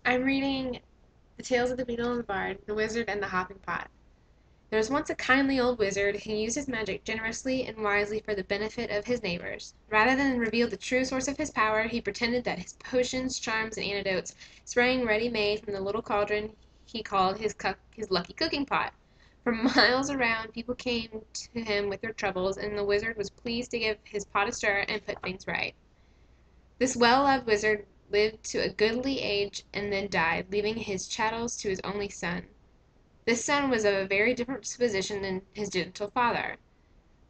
I'm reading The Tales of the Beedle and the Bard, the Wizard and the Hopping Pot. There was once a kindly old wizard who used his magic generously and wisely for the benefit of his neighbors. Rather than reveal the true source of his power, he pretended that his potions, charms, and antidotes sprang ready-made from the little cauldron he called his lucky cooking pot. From miles around, people came to him with their troubles, and the wizard was pleased to give his pot a stir and put things right. This well-loved wizard lived to a goodly age and then died, leaving his chattels to his only son. This son was of a very different disposition than his gentle father.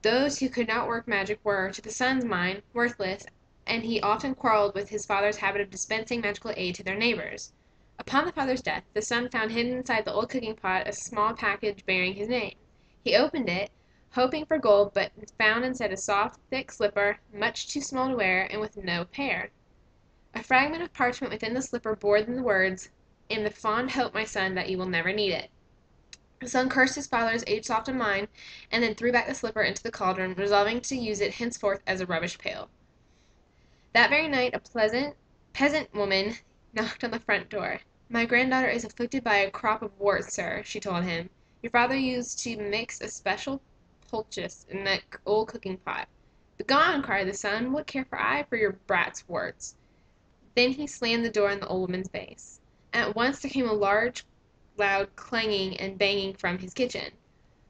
Those who could not work magic were, to the son's mind, worthless, and he often quarreled with his father's habit of dispensing magical aid to their neighbors. Upon the father's death, the son found hidden inside the old cooking pot a small package bearing his name. He opened it, hoping for gold, but found instead a soft, thick slipper, much too small to wear, and with no pair. A fragment of parchment within the slipper bore the words, "In the fond hope, my son, that you will never need it." The son cursed his father's age softened mind, and then threw back the slipper into the cauldron, resolving to use it henceforth as a rubbish pail. That very night a pleasant peasant woman knocked on the front door. "My granddaughter is afflicted by a crop of warts, sir," she told him. "Your father used to mix a special poultice in that old cooking pot." "Begone!" cried the son. "What care I for your brat's warts?" Then he slammed the door in the old woman's face. At once there came a loud clanging and banging from his kitchen.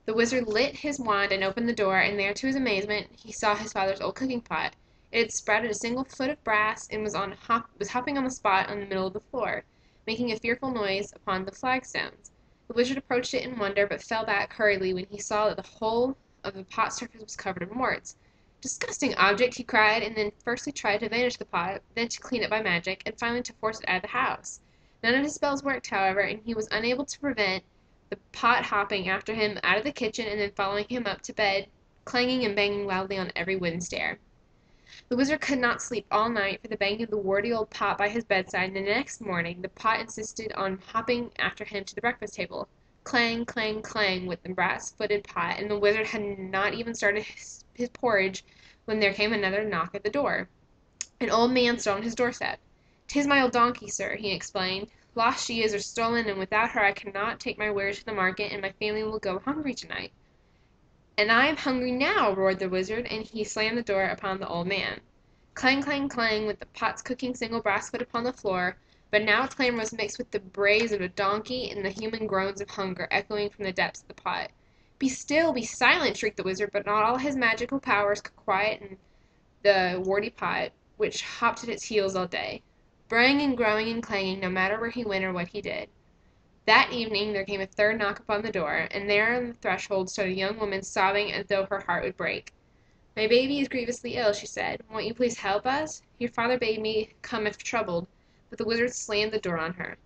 The wizard lit his wand and opened the door, and there, to his amazement, he saw his father's old cooking pot. It had sprouted a single foot of brass, and was hopping on the spot in the middle of the floor, making a fearful noise upon the flagstones. The wizard approached it in wonder, but fell back hurriedly when he saw that the whole of the pot's surface was covered in warts. "Disgusting object!" he cried, and then firstly tried to vanish the pot, then to clean it by magic, and finally to force it out of the house. None of his spells worked, however, and he was unable to prevent the pot hopping after him out of the kitchen and then following him up to bed, clanging and banging loudly on every wooden stair. The wizard could not sleep all night for the banging of the warty old pot by his bedside, and the next morning the pot insisted on hopping after him to the breakfast table. Clang, clang, clang went the brass-footed pot, and the wizard had not even started his porridge when there came another knock at the door. An old man stood on his doorstep. "'Tis my old donkey, sir," he explained. "Lost she is or stolen, and without her I cannot take my wares to the market, and my family will go hungry tonight." "And I am hungry now," roared the wizard, and he slammed the door upon the old man. Clang, clang, clang went the pot's cooking single brass foot upon the floor, but now its clamor was mixed with the brays of a donkey and the human groans of hunger echoing from the depths of the pot. "Be still, be silent!" shrieked the wizard, but not all his magical powers could quiet the warty pot, which hopped at its heels all day, braying and growing and clanging, no matter where he went or what he did. That evening there came a third knock upon the door, and there on the threshold stood a young woman sobbing as though her heart would break. "My baby is grievously ill," she said. "Won't you please help us? Your father bade me come if troubled," but the wizard slammed the door on her.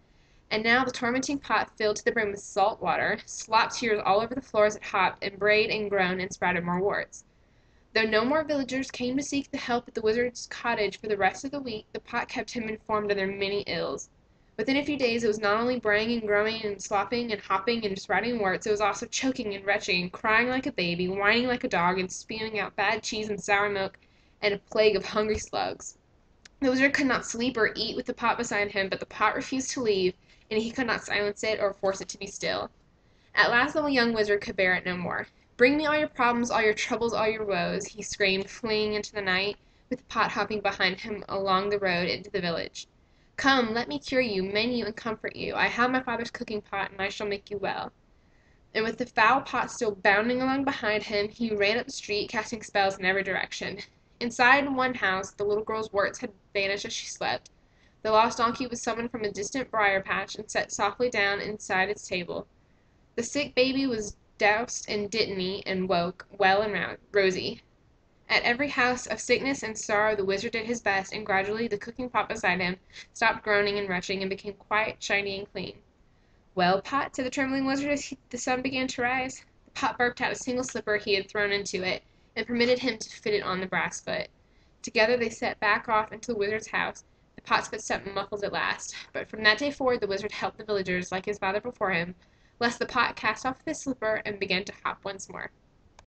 And now the tormenting pot filled to the brim with salt water, slopped tears all over the floor as it hopped, and brayed and groaned and sprouted more warts. Though no more villagers came to seek the help at the wizard's cottage for the rest of the week, the pot kept him informed of their many ills. Within a few days it was not only braying and growing and slopping and hopping and sprouting warts, it was also choking and retching and crying like a baby, whining like a dog, and spewing out bad cheese and sour milk and a plague of hungry slugs. The wizard could not sleep or eat with the pot beside him, but the pot refused to leave, and he could not silence it or force it to be still. At last the young wizard could bear it no more. "Bring me all your problems, all your troubles, all your woes," he screamed, fleeing into the night, with the pot hopping behind him along the road into the village. "Come, let me cure you, mend you, and comfort you. I have my father's cooking pot, and I shall make you well." And with the foul pot still bounding along behind him, he ran up the street, casting spells in every direction. Inside one house the little girl's warts had vanished as she slept. The lost donkey was summoned from a distant briar patch and set softly down inside its table. The sick baby was doused in dittany and woke, well and rosy. At every house of sickness and sorrow the wizard did his best, and gradually the cooking pot beside him stopped groaning and retching and became quite shiny and clean. "Well, Pot," said the trembling wizard as the sun began to rise. The pot burped out a single slipper he had thrown into it, and permitted him to fit it on the brass foot. Together they set back off into the wizard's house, the pot's footstep muffled at last. But from that day forward the wizard helped the villagers, like his father before him, lest the pot cast off his slipper and began to hop once more.